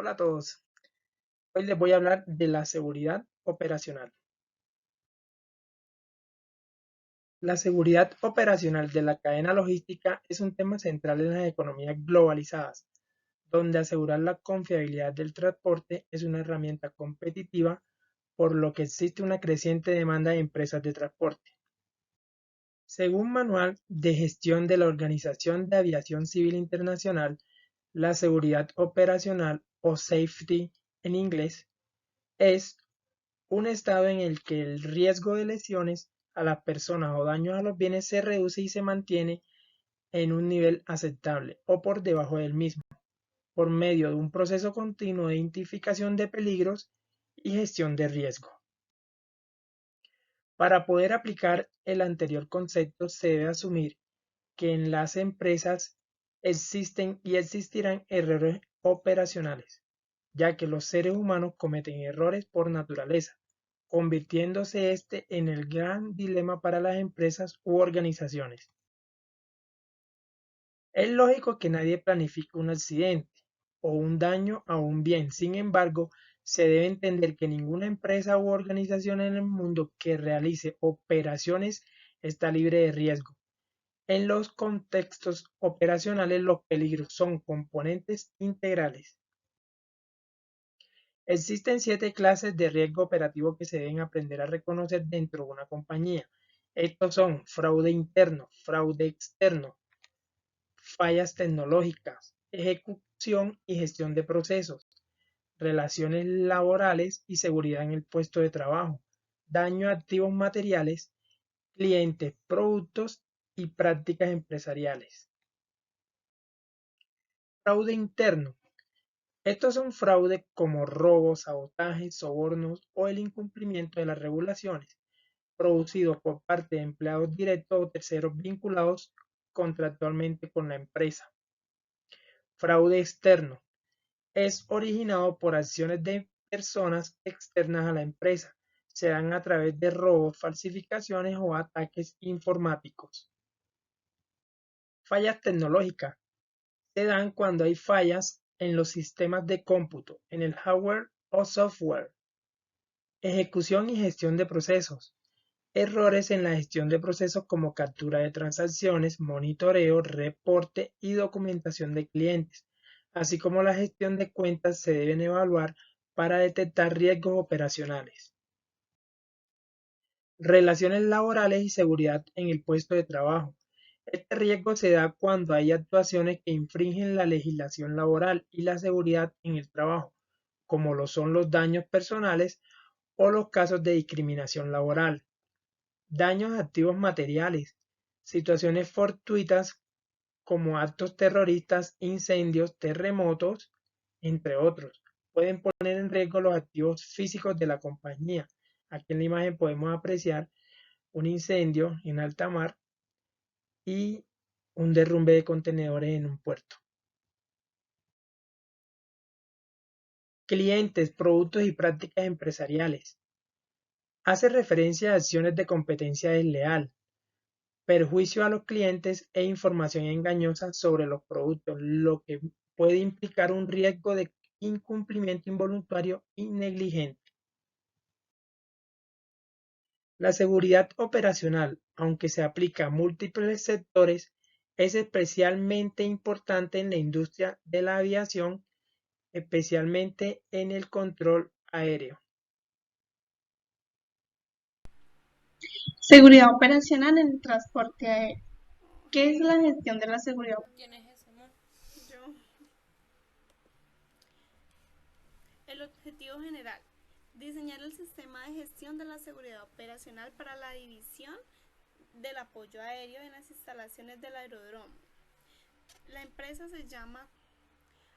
Hola a todos. Hoy les voy a hablar de la seguridad operacional. La seguridad operacional de la cadena logística es un tema central en las economías globalizadas, donde asegurar la confiabilidad del transporte es una herramienta competitiva, por lo que existe una creciente demanda de empresas de transporte. Según Manual de Gestión de la Organización de Aviación Civil Internacional, la seguridad operacional, o safety en inglés, es un estado en el que el riesgo de lesiones a las personas o daños a los bienes se reduce y se mantiene en un nivel aceptable o por debajo del mismo, por medio de un proceso continuo de identificación de peligros y gestión de riesgo. Para poder aplicar el anterior concepto se debe asumir que en las empresas existen y existirán errores operacionales, ya que los seres humanos cometen errores por naturaleza, convirtiéndose este en el gran dilema para las empresas u organizaciones. Es lógico que nadie planifique un accidente o un daño a un bien, sin embargo, se debe entender que ninguna empresa u organización en el mundo que realice operaciones está libre de riesgo. En los contextos operacionales, los peligros son componentes integrales. Existen 7 clases de riesgo operativo que se deben aprender a reconocer dentro de una compañía. Estos son fraude interno, fraude externo, fallas tecnológicas, ejecución y gestión de procesos, relaciones laborales y seguridad en el puesto de trabajo, daño a activos materiales, clientes, productos y prácticas empresariales. Fraude interno. Estos son fraudes como robos, sabotajes, sobornos o el incumplimiento de las regulaciones, producidos por parte de empleados directos o terceros vinculados contractualmente con la empresa. Fraude externo. Es originado por acciones de personas externas a la empresa. Se dan a través de robos, falsificaciones o ataques informáticos. Fallas tecnológicas. Se dan cuando hay fallas en los sistemas de cómputo, en el hardware o software. Ejecución y gestión de procesos. Errores en la gestión de procesos como captura de transacciones, monitoreo, reporte y documentación de clientes, así como la gestión de cuentas se deben evaluar para detectar riesgos operacionales. Relaciones laborales y seguridad en el puesto de trabajo. Este riesgo se da cuando hay actuaciones que infringen la legislación laboral y la seguridad en el trabajo, como lo son los daños personales o los casos de discriminación laboral. Daños a activos materiales, situaciones fortuitas como actos terroristas, incendios, terremotos, entre otros, pueden poner en riesgo los activos físicos de la compañía. Aquí en la imagen podemos apreciar un incendio en alta mar y un derrumbe de contenedores en un puerto. Clientes, productos y prácticas empresariales. Hace referencia a acciones de competencia desleal, perjuicio a los clientes e información engañosa sobre los productos, lo que puede implicar un riesgo de incumplimiento involuntario y negligente. La seguridad operacional, aunque se aplica a múltiples sectores, es especialmente importante en la industria de la aviación, especialmente en el control aéreo. Seguridad operacional en el transporte aéreo. ¿Qué es la gestión de la seguridad? ¿Quién es ese man? Yo. El objetivo general. Diseñar el sistema de gestión de la seguridad operacional para la división del apoyo aéreo en las instalaciones del aeródromo. La empresa se llama.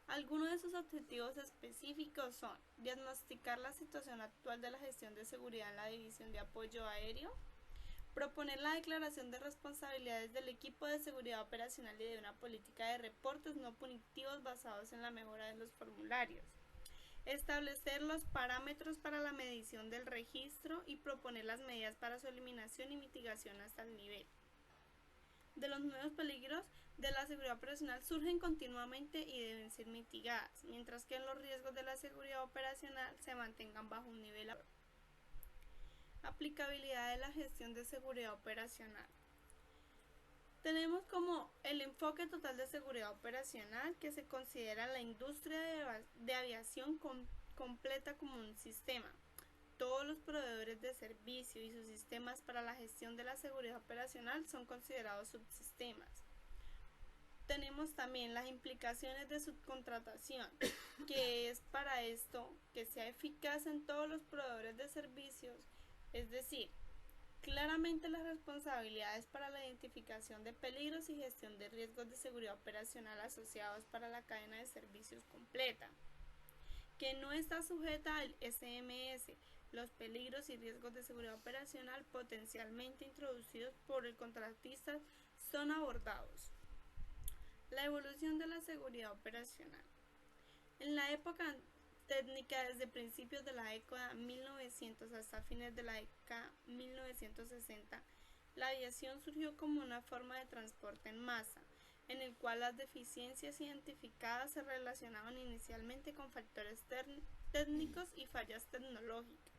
Algunos de sus objetivos específicos son diagnosticar la situación actual de la gestión de seguridad en la división de apoyo aéreo, proponer la declaración de responsabilidades del equipo de seguridad operacional y de una política de reportes no punitivos basados en la mejora de los formularios, establecer los parámetros para la medición del registro y proponer las medidas para su eliminación y mitigación hasta el nivel de los nuevos peligros de la seguridad operacional surgen continuamente y deben ser mitigadas, mientras que los riesgos de la seguridad operacional se mantengan bajo un nivel alto. Aplicabilidad de la gestión de seguridad operacional. Tenemos como el enfoque total de seguridad operacional, que se considera la industria de aviación completa como un sistema. Todos los proveedores de servicio y sus sistemas para la gestión de la seguridad operacional son considerados subsistemas. Tenemos también las implicaciones de subcontratación, que es para esto que sea eficaz en todos los proveedores de servicios, es decir, claramente las responsabilidades para la identificación de peligros y gestión de riesgos de seguridad operacional asociados para la cadena de servicios completa, que no está sujeta al SMS. Los peligros y riesgos de seguridad operacional potencialmente introducidos por el contratista son abordados. La evolución de la seguridad operacional. En la época técnica, desde principios de la década 1900 hasta fines de la década 1960, la aviación surgió como una forma de transporte en masa, en el cual las deficiencias identificadas se relacionaban inicialmente con factores técnicos y fallas tecnológicas.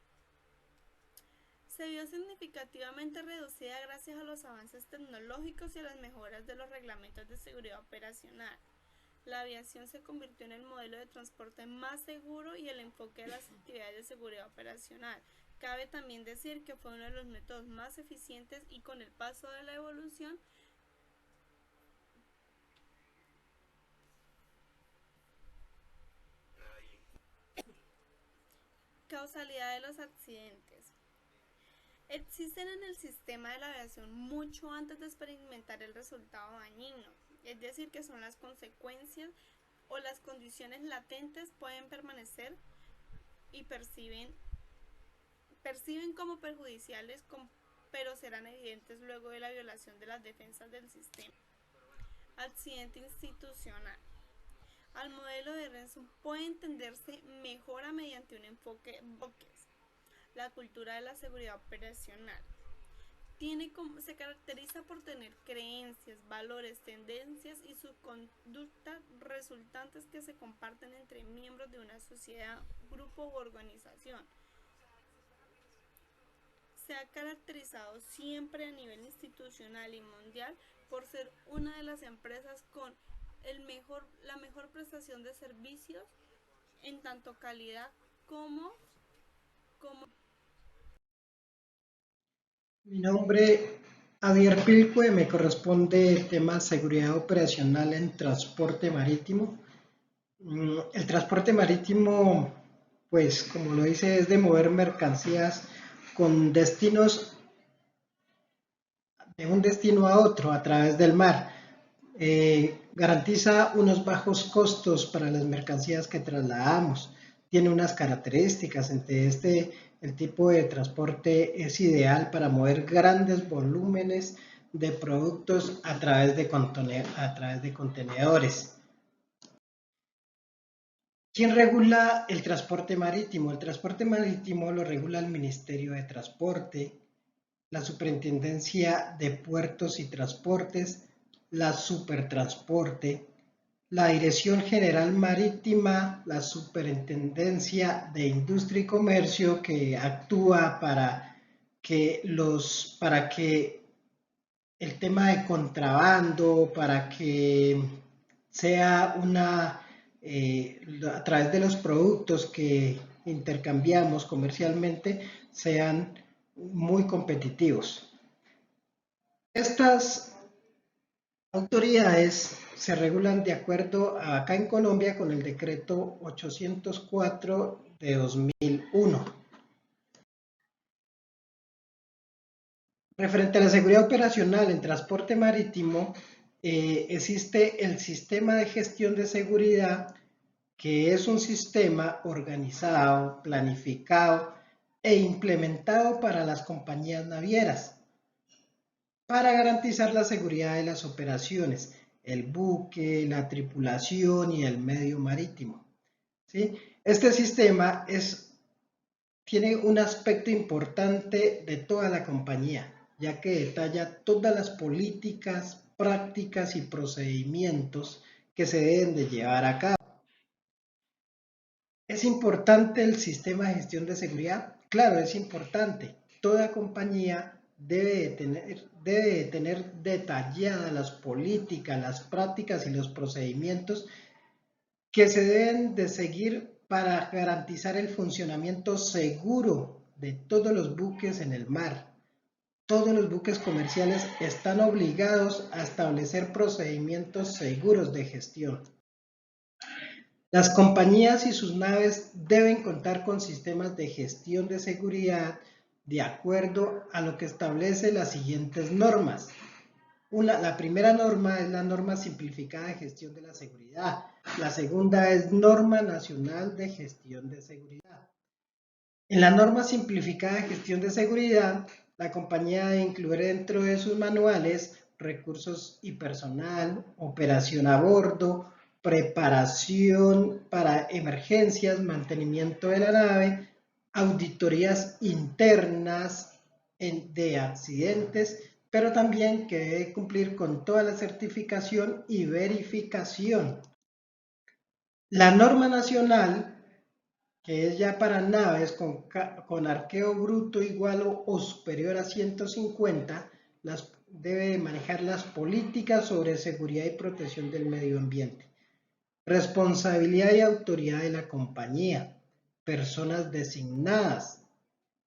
Se vio significativamente reducida gracias a los avances tecnológicos y a las mejoras de los reglamentos de seguridad operacional. La aviación se convirtió en el modelo de transporte más seguro y el enfoque de las actividades de seguridad operacional. Cabe también decir que fue uno de los métodos más eficientes y con el paso de la evolución causalidad de los accidentes. Existen en el sistema de la aviación mucho antes de experimentar el resultado dañino, es decir, que son las consecuencias o las condiciones latentes pueden permanecer y perciben como perjudiciales, pero serán evidentes luego de la violación de las defensas del sistema. Accidente institucional. Al modelo de Renson puede entenderse mejora mediante un enfoque bloques. La cultura de la seguridad operacional se caracteriza por tener creencias, valores, tendencias y su conducta resultantes que se comparten entre miembros de una sociedad, grupo u organización. Se ha caracterizado siempre a nivel institucional y mundial por ser una de las empresas con la mejor prestación de servicios en tanto calidad como Mi nombre Javier Pilcue, me corresponde el tema seguridad operacional en transporte marítimo. El transporte marítimo, pues como lo dice, es de mover mercancías con destinos de un destino a otro a través del mar. Garantiza unos bajos costos para las mercancías que trasladamos. Tiene unas características, el tipo de transporte es ideal para mover grandes volúmenes de productos a través de contenedores. ¿Quién regula el transporte marítimo? El transporte marítimo lo regula el Ministerio de Transporte, la Superintendencia de Puertos y Transportes, la Supertransporte, la Dirección General Marítima, la Superintendencia de Industria y Comercio, que actúa para que el tema de contrabando, para que sea a través de los productos que intercambiamos comercialmente, sean muy competitivos. Estas autoridades se regulan de acuerdo acá en Colombia con el decreto 804 de 2001. Referente a la seguridad operacional en transporte marítimo, existe el sistema de gestión de seguridad, que es un sistema organizado, planificado e implementado para las compañías navieras para garantizar la seguridad de las operaciones, el buque, la tripulación y el medio marítimo. ¿Sí? Este sistema tiene un aspecto importante de toda la compañía, ya que detalla todas las políticas, prácticas y procedimientos que se deben de llevar a cabo. ¿Es importante el sistema de gestión de seguridad? Claro, es importante. Toda compañía debe de tener detalladas las políticas, las prácticas y los procedimientos que se deben de seguir para garantizar el funcionamiento seguro de todos los buques en el mar. Todos los buques comerciales están obligados a establecer procedimientos seguros de gestión. Las compañías y sus naves deben contar con sistemas de gestión de seguridad de acuerdo a lo que establece las siguientes normas. La primera norma es la norma simplificada de gestión de la seguridad. La segunda es norma nacional de gestión de seguridad. En la norma simplificada de gestión de seguridad, la compañía debe incluir dentro de sus manuales recursos y personal, operación a bordo, preparación para emergencias, mantenimiento de la nave, auditorías internas de accidentes, pero también que debe cumplir con toda la certificación y verificación. La norma nacional, que es ya para naves con arqueo bruto igual o superior a 150, debe manejar las políticas sobre seguridad y protección del medio ambiente. Responsabilidad y autoridad de la compañía, personas designadas,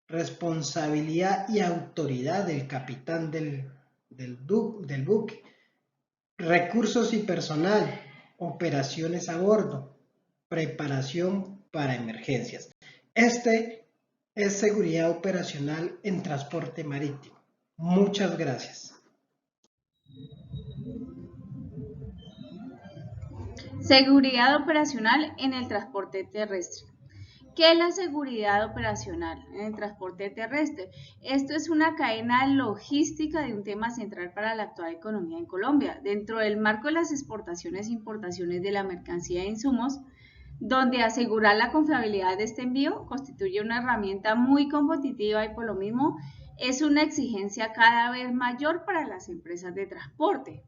responsabilidad y autoridad del capitán del buque, recursos y personal, operaciones a bordo, preparación para emergencias. Este es seguridad operacional en transporte marítimo. Muchas gracias. Seguridad operacional en el transporte terrestre. ¿Qué es la seguridad operacional en el transporte terrestre? Esto es una cadena logística de un tema central para la actual economía en Colombia, dentro del marco de las exportaciones e importaciones de la mercancía e insumos, donde asegurar la confiabilidad de este envío constituye una herramienta muy competitiva y por lo mismo es una exigencia cada vez mayor para las empresas de transporte.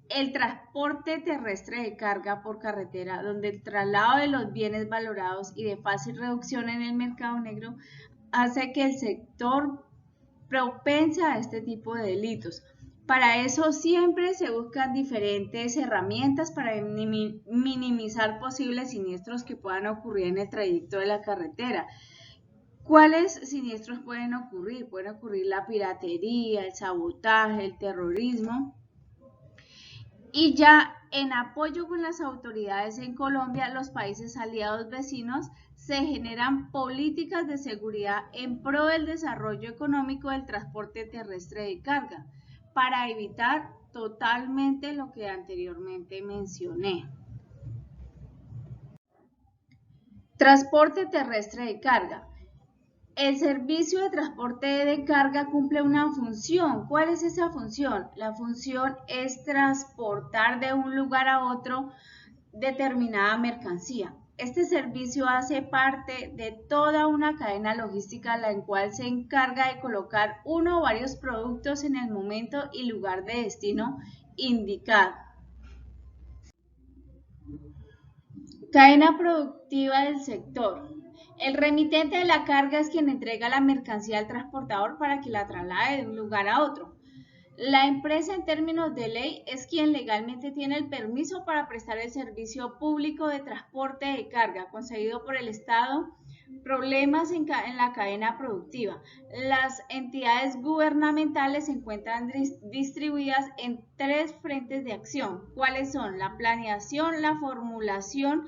El transporte terrestre de carga por carretera, donde el traslado de los bienes valorados y de fácil reducción en el mercado negro hace que el sector propensa a este tipo de delitos. Para eso siempre se buscan diferentes herramientas para minimizar posibles siniestros que puedan ocurrir en el trayecto de la carretera. ¿Cuáles siniestros pueden ocurrir? Pueden ocurrir la piratería, el sabotaje, el terrorismo. Y ya en apoyo con las autoridades en Colombia, los países aliados vecinos, se generan políticas de seguridad en pro del desarrollo económico del transporte terrestre de carga, para evitar totalmente lo que anteriormente mencioné. Transporte terrestre de carga. El servicio de transporte de carga cumple una función. ¿Cuál es esa función? La función es transportar de un lugar a otro determinada mercancía. Este servicio hace parte de toda una cadena logística la cual se encarga de colocar uno o varios productos en el momento y lugar de destino indicado. Cadena productiva del sector. El remitente de la carga es quien entrega la mercancía al transportador para que la traslade de un lugar a otro. La empresa, en términos de ley, es quien legalmente tiene el permiso para prestar el servicio público de transporte de carga concedido por el Estado. Problemas en la cadena productiva. Las entidades gubernamentales se encuentran distribuidas en 3 frentes de acción. ¿Cuáles son? La planeación, la formulación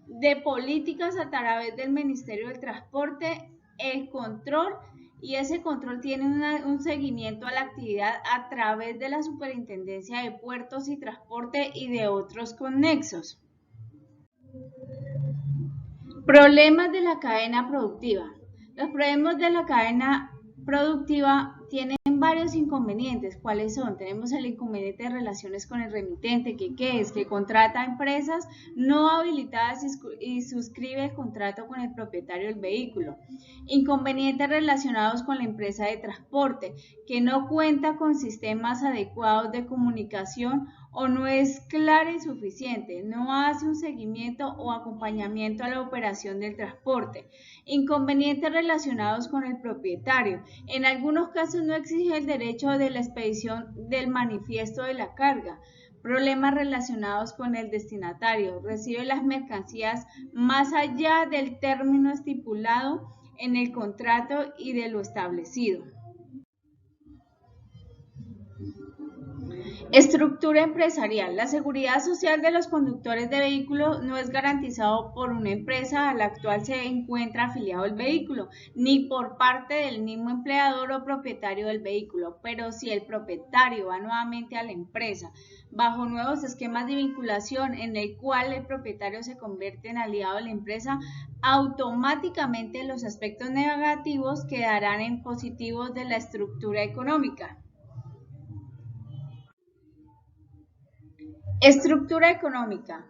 de políticas a través del Ministerio del Transporte, el control, y ese control tiene un seguimiento a la actividad a través de la Superintendencia de Puertos y Transporte y de otros conexos. Problemas de la cadena productiva. Los problemas de la cadena productiva tienen varios inconvenientes. ¿Cuáles son? Tenemos el inconveniente de relaciones con el remitente, que es que contrata a empresas no habilitadas y suscribe el contrato con el propietario del vehículo. Inconvenientes relacionados con la empresa de transporte, que no cuenta con sistemas adecuados de comunicación o no es clara y suficiente, no hace un seguimiento o acompañamiento a la operación del transporte. Inconvenientes relacionados con el propietario. En algunos casos no exige el derecho de la expedición del manifiesto de la carga. Problemas relacionados con el destinatario. Recibe las mercancías más allá del término estipulado en el contrato y de lo establecido. Estructura empresarial. La seguridad social de los conductores de vehículos no es garantizado por una empresa a la cual se encuentra afiliado el vehículo, ni por parte del mismo empleador o propietario del vehículo, pero si el propietario va nuevamente a la empresa bajo nuevos esquemas de vinculación en el cual el propietario se convierte en aliado de la empresa, automáticamente los aspectos negativos quedarán en positivos de la estructura económica. Estructura económica.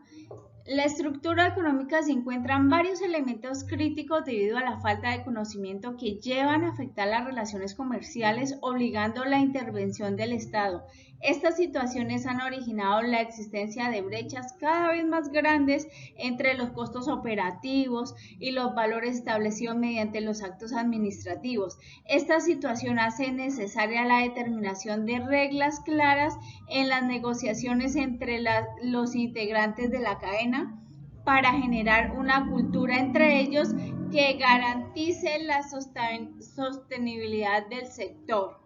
La estructura económica se encuentran varios elementos críticos debido a la falta de conocimiento que llevan a afectar las relaciones comerciales, obligando la intervención del Estado. Estas situaciones han originado la existencia de brechas cada vez más grandes entre los costos operativos y los valores establecidos mediante los actos administrativos. Esta situación hace necesaria la determinación de reglas claras en las negociaciones entre los integrantes de la cadena para generar una cultura entre ellos que garantice la sostenibilidad del sector.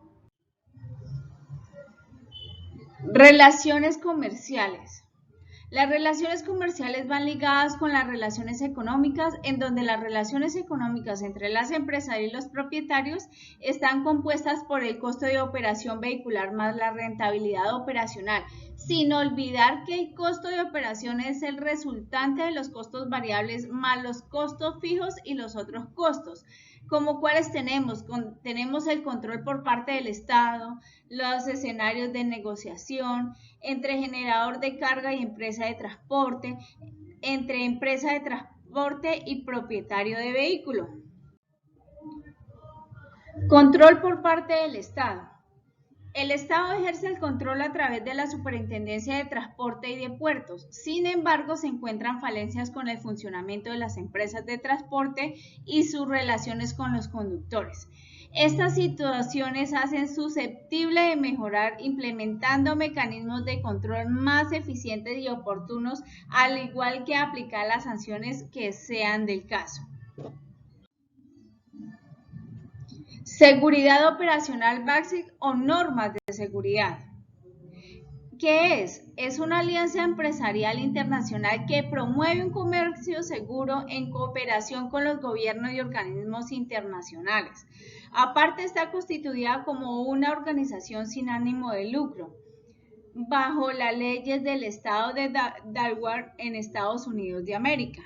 Relaciones comerciales. Las relaciones comerciales van ligadas con las relaciones económicas, en donde las relaciones económicas entre las empresas y los propietarios están compuestas por el costo de operación vehicular más la rentabilidad operacional, sin olvidar que el costo de operación es el resultante de los costos variables más los costos fijos y los otros costos. ¿Como cuáles tenemos? Tenemos el control por parte del Estado, los escenarios de negociación entre generador de carga y empresa de transporte, entre empresa de transporte y propietario de vehículo. Control por parte del Estado. El Estado ejerce el control a través de la Superintendencia de Transporte y de Puertos. Sin embargo, se encuentran falencias con el funcionamiento de las empresas de transporte y sus relaciones con los conductores. Estas situaciones hacen susceptible de mejorar implementando mecanismos de control más eficientes y oportunos, al igual que aplicar las sanciones que sean del caso. Seguridad operacional básica o normas de seguridad. ¿Qué es? Es una alianza empresarial internacional que promueve un comercio seguro en cooperación con los gobiernos y organismos internacionales. Aparte, está constituida como una organización sin ánimo de lucro, bajo las leyes del estado de Delaware en Estados Unidos de América.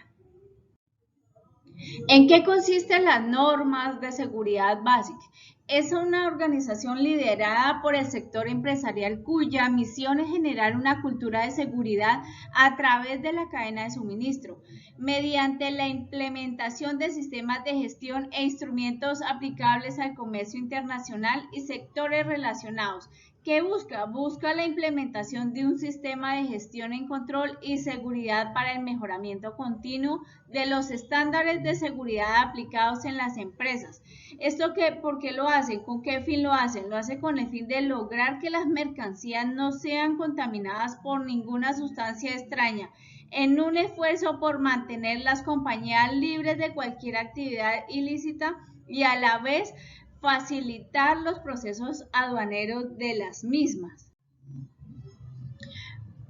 ¿En qué consisten las normas de seguridad básica? Es una organización liderada por el sector empresarial cuya misión es generar una cultura de seguridad a través de la cadena de suministro, mediante la implementación de sistemas de gestión e instrumentos aplicables al comercio internacional y sectores relacionados. ¿Qué busca? Busca la implementación de un sistema de gestión en control y seguridad para el mejoramiento continuo de los estándares de seguridad aplicados en las empresas. ¿Por qué lo hacen? ¿Con qué fin lo hacen? Lo hacen con el fin de lograr que las mercancías no sean contaminadas por ninguna sustancia extraña, en un esfuerzo por mantener las compañías libres de cualquier actividad ilícita y a la vez facilitar los procesos aduaneros de las mismas.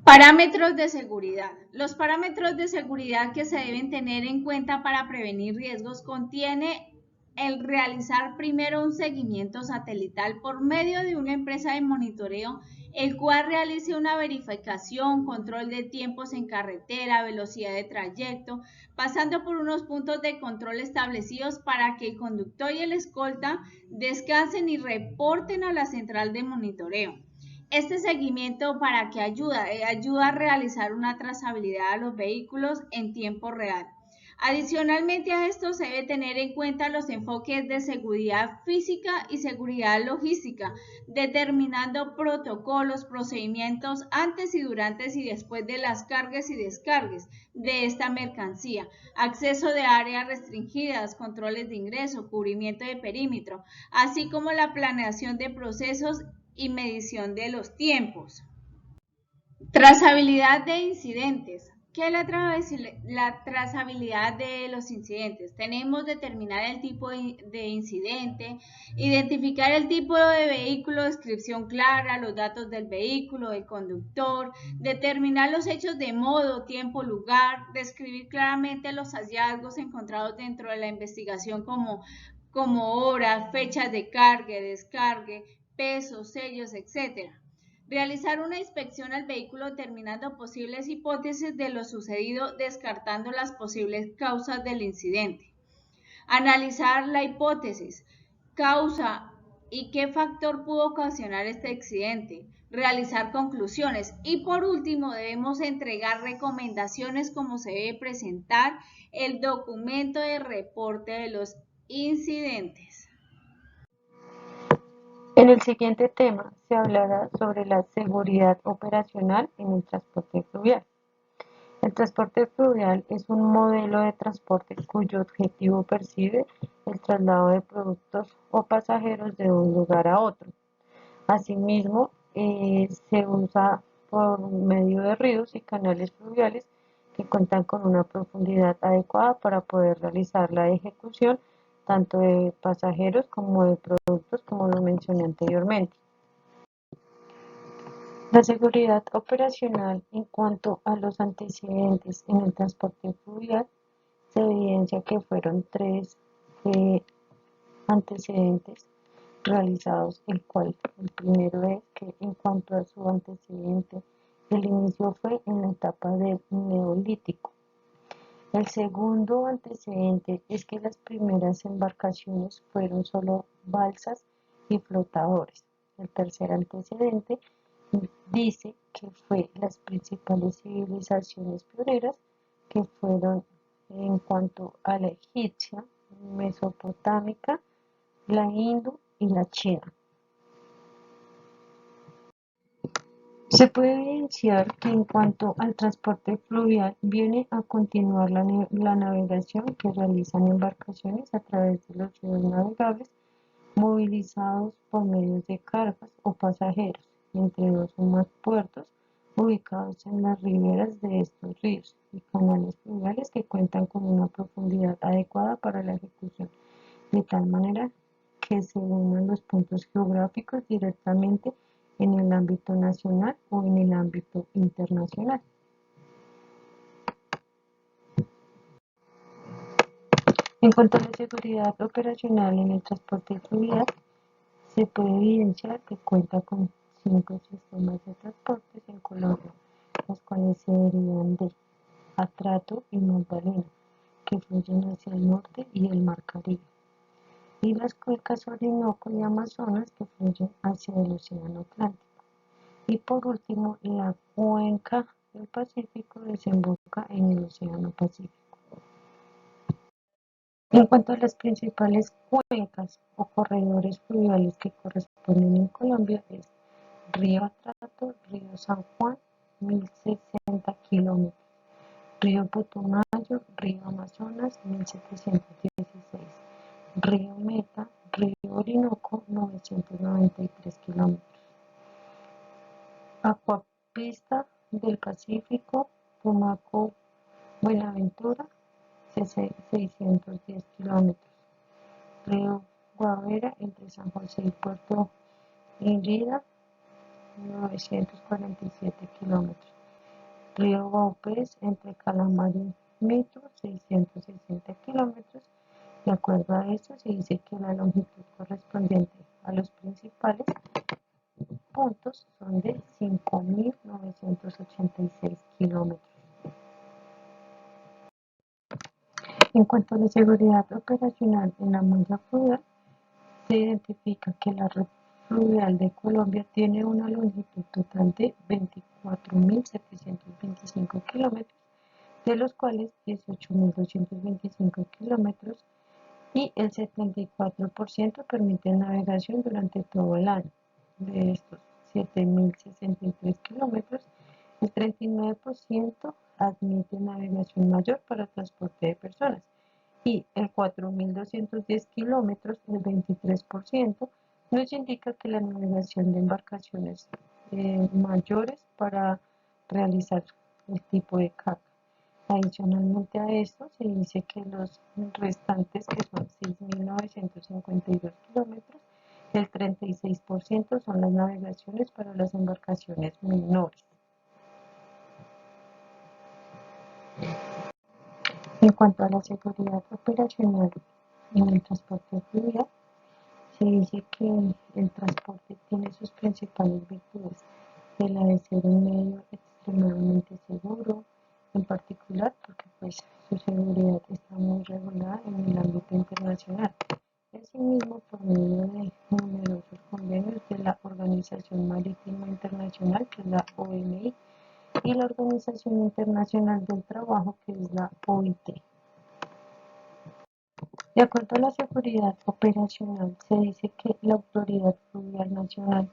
Parámetros de seguridad. Los parámetros de seguridad que se deben tener en cuenta para prevenir riesgos contiene el realizar primero un seguimiento satelital por medio de una empresa de monitoreo el cual realice una verificación, control de tiempos en carretera, velocidad de trayecto, pasando por unos puntos de control establecidos para que el conductor y el escolta descansen y reporten a la central de monitoreo. Este seguimiento para que ayuda a realizar una trazabilidad a los vehículos en tiempo real. Adicionalmente a esto se debe tener en cuenta los enfoques de seguridad física y seguridad logística, determinando protocolos, procedimientos antes y durante y después de las cargas y descargas de esta mercancía, acceso de áreas restringidas, controles de ingreso, cubrimiento de perímetro, así como la planeación de procesos y medición de los tiempos. Trazabilidad de incidentes. ¿Qué es la trazabilidad de los incidentes? Tenemos determinar el tipo de incidente, identificar el tipo de vehículo, descripción clara, los datos del vehículo, del conductor, determinar los hechos de modo, tiempo, lugar, describir claramente los hallazgos encontrados dentro de la investigación como horas, fechas de carga, descargue, pesos, sellos, etc. Realizar una inspección al vehículo determinando posibles hipótesis de lo sucedido, descartando las posibles causas del incidente. Analizar la hipótesis, causa y qué factor pudo ocasionar este accidente. Realizar conclusiones. Y por último, debemos entregar recomendaciones como se debe presentar el documento de reporte de los incidentes. En el siguiente tema se hablará sobre la seguridad operacional en el transporte fluvial. El transporte fluvial es un modelo de transporte cuyo objetivo persigue el traslado de productos o pasajeros de un lugar a otro. Asimismo, se usa por medio de ríos y canales fluviales que cuentan con una profundidad adecuada para poder realizar la ejecución tanto de pasajeros como de productos, como lo mencioné anteriormente. La seguridad operacional en cuanto a los antecedentes en el transporte fluvial se evidencia que fueron 3 antecedentes realizados, el primero es que en cuanto a su antecedente, el inicio fue en la etapa del Neolítico. El segundo antecedente es que las primeras embarcaciones fueron solo balsas y flotadores. El tercer antecedente dice que fue las principales civilizaciones pioneras que fueron en cuanto a la egipcia, mesopotámica, la hindú y la china. Se puede evidenciar que en cuanto al transporte fluvial viene a continuar la navegación que realizan embarcaciones a través de los ríos navegables movilizados por medios de cargas o pasajeros entre dos o más puertos ubicados en las riberas de estos ríos y canales fluviales que cuentan con una profundidad adecuada para la ejecución, de tal manera que se unan los puntos geográficos directamente en el ámbito nacional o en el ámbito internacional. En cuanto a la seguridad operacional en el transporte fluvial, se puede evidenciar que cuenta con 5 sistemas de transportes en Colombia, los cuales se derivan de Atrato y Magdalena, que fluyen hacia el norte y el Mar Caribe, y las cuencas Orinoco y Amazonas, que fluyen hacia el Océano Atlántico. Y por último, la cuenca del Pacífico desemboca en el Océano Pacífico. En cuanto a las principales cuencas o corredores fluviales que corresponden en Colombia es Río Atrato, Río San Juan, 1060 kilómetros, Río Putumayo, Río Amazonas, 1716, Río Meta, Río Orinoco, 993 kilómetros. Acuapista del Pacífico, Tumaco, Buenaventura, 610 kilómetros. Río Guavera entre San José y Puerto Inrida, 947 kilómetros. Río Baupés entre Calamar y Mito, 660 kilómetros. De acuerdo a esto, se dice que la longitud correspondiente a los principales puntos son de 5.986 kilómetros. En cuanto a la seguridad operacional en la malla fluvial, se identifica que la red fluvial de Colombia tiene una longitud total de 24.725 kilómetros, de los cuales 18.225 kilómetros y el 74% permiten navegación durante todo el año. De estos 7.063 kilómetros, el 39% admite navegación mayor para transporte de personas y el 4.210 kilómetros, el 23%, nos indica que la navegación de embarcaciones mayores para realizar el tipo de carga. Adicionalmente a esto, se dice que los restantes, que son 6.952 kilómetros, el 36% son las navegaciones para las embarcaciones menores. En cuanto a la seguridad operacional en el transporte fluvial, se dice que el transporte tiene sus principales virtudes, de la de ser un medio extremadamente seguro, en particular porque pues su seguridad está muy regulada en el ámbito internacional. Asimismo, por medio de numerosos convenios de la Organización Marítima Internacional, que es la OMI, y la Organización Internacional del Trabajo, que es la OIT. De acuerdo a la seguridad operacional, se dice que la Autoridad Fluvial Nacional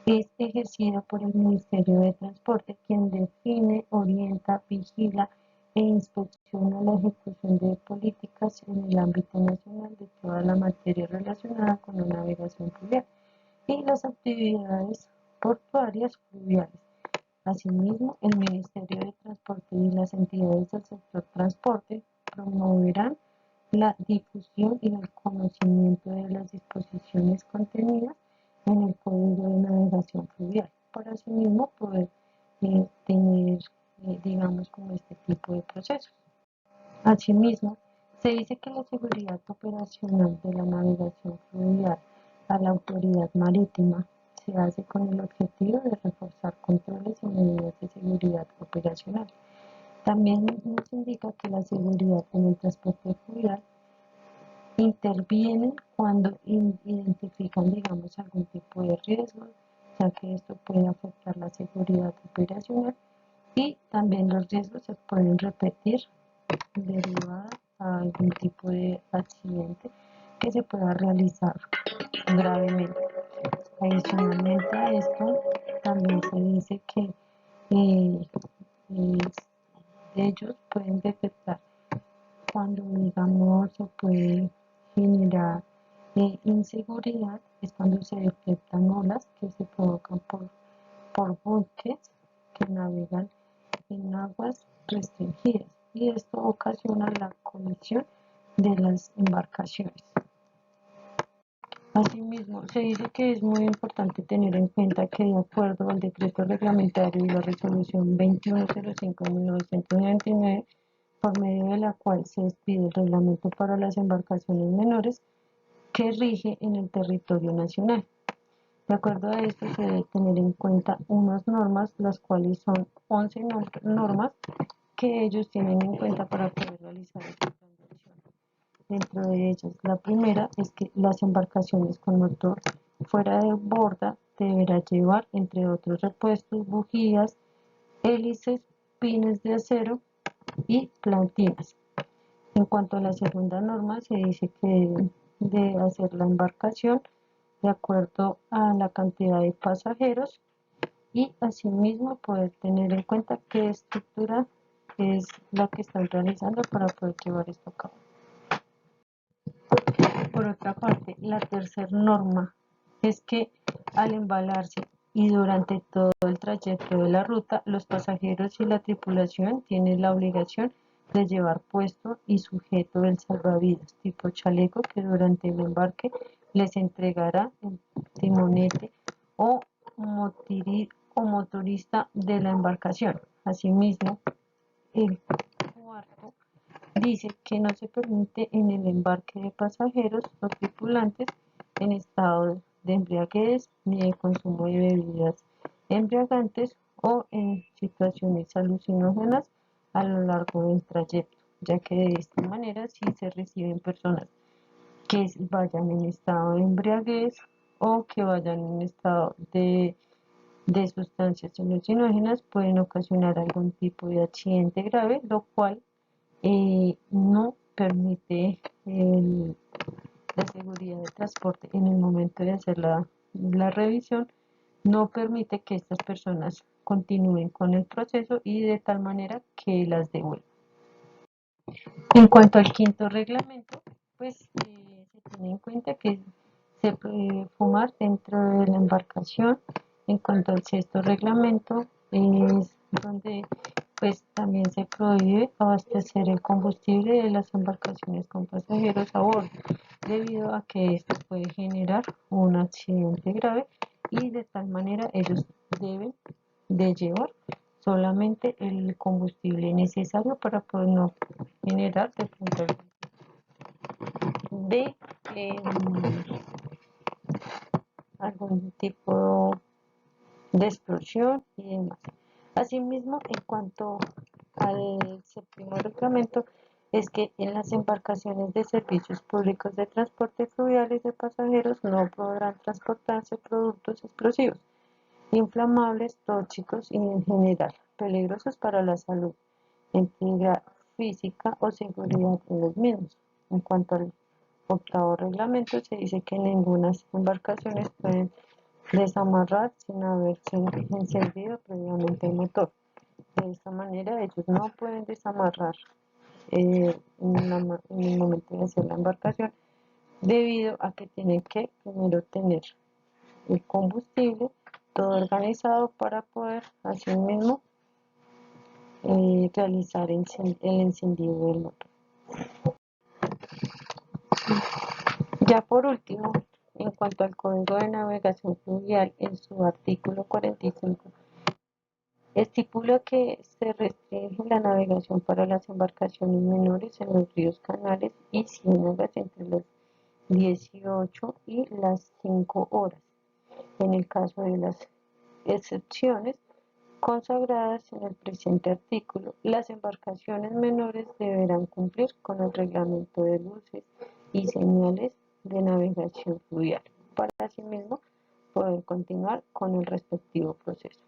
es ejercida por el Ministerio de Transporte, quien define, orienta, vigila e inspecciona la ejecución de políticas en el ámbito nacional de toda la materia relacionada con la navegación fluvial y las actividades portuarias fluviales. Asimismo, el Ministerio de Transporte y las entidades del sector transporte promoverán la difusión y el conocimiento de las disposiciones contenidas en el Código de Navegación Fluvial, para asimismo poder tener, digamos, como este tipo de procesos. Asimismo, se dice que la seguridad operacional de la navegación fluvial a la autoridad marítima se hace con el objetivo de reforzar controles y medidas de seguridad operacional. También nos indica que la seguridad en el transporte fluvial intervienen cuando identifican, digamos, algún tipo de riesgo, ya que esto puede afectar la seguridad operacional y también los riesgos se pueden repetir derivada a algún tipo de accidente que se pueda realizar gravemente. Adicionalmente a esto, también se dice que ellos pueden detectar cuando, digamos, se puede generar inseguridad, es cuando se detectan olas que se provocan por buques que navegan en aguas restringidas, y esto ocasiona la colisión de las embarcaciones. Asimismo, se dice que es muy importante tener en cuenta que, de acuerdo al decreto reglamentario y la resolución 2105 de 1999, por medio de la cual se expide el reglamento para las embarcaciones menores que rige en el territorio nacional. De acuerdo a esto, se debe tener en cuenta unas normas, las cuales son 11 normas que ellos tienen en cuenta para poder realizar esta transacción. Dentro de ellas, la primera es que las embarcaciones con motor fuera de borda deberá llevar, entre otros repuestos, bujías, hélices, pines de acero y plantinas. En cuanto a la segunda norma, se dice que debe hacer la embarcación de acuerdo a la cantidad de pasajeros y asimismo poder tener en cuenta qué estructura es la que están realizando para poder llevar esto a cabo. Por otra parte, la tercera norma es que al embalarse y durante todo el trayecto de la ruta, los pasajeros y la tripulación tienen la obligación de llevar puesto y sujeto el salvavidas tipo chaleco, que durante el embarque les entregará el timonete o motorista de la embarcación. Asimismo, el cuarto dice que no se permite en el embarque de pasajeros o tripulantes en estado de embriaguez ni de consumo de bebidas embriagantes o en situaciones alucinógenas a lo largo del trayecto, ya que de esta manera sí se reciben personas que vayan en estado de embriaguez o que vayan en estado de sustancias alucinógenas, pueden ocasionar algún tipo de accidente grave, lo cual no permite la seguridad de transporte en el momento de hacer la revisión, no permite que estas personas continúen con el proceso y de tal manera que las devuelvan. En cuanto al quinto reglamento, pues se tiene en cuenta que se puede fumar dentro de la embarcación. En cuanto al sexto reglamento, es donde pues también se prohíbe abastecer el combustible de las embarcaciones con pasajeros a bordo, debido a que esto puede generar un accidente grave y de tal manera ellos deben de llevar solamente el combustible necesario para poder no generar de pronto de algún tipo de explosión y demás. Asimismo, en cuanto al séptimo reglamento, es que en las embarcaciones de servicios públicos de transporte fluviales de pasajeros no podrán transportarse productos explosivos, inflamables, tóxicos y en general peligrosos para la salud, integridad física o seguridad de los mismos. En cuanto al octavo reglamento, se dice que ninguna embarcaciones pueden desamarrar sin haberse encendido previamente el motor. De esta manera, ellos no pueden desamarrar en el momento de hacer la embarcación, debido a que tienen que primero tener el combustible todo organizado para poder así mismo realizar el encendido del motor. Ya por último, en cuanto al Código de Navegación Fluvial, en su artículo 45, estipula que se restringe la navegación para las embarcaciones menores en los ríos, canales y ciénagas entre las 18 y las 5 horas. En el caso de las excepciones consagradas en el presente artículo, las embarcaciones menores deberán cumplir con el reglamento de luces y señales de navegación fluvial para asimismo poder continuar con el respectivo proceso.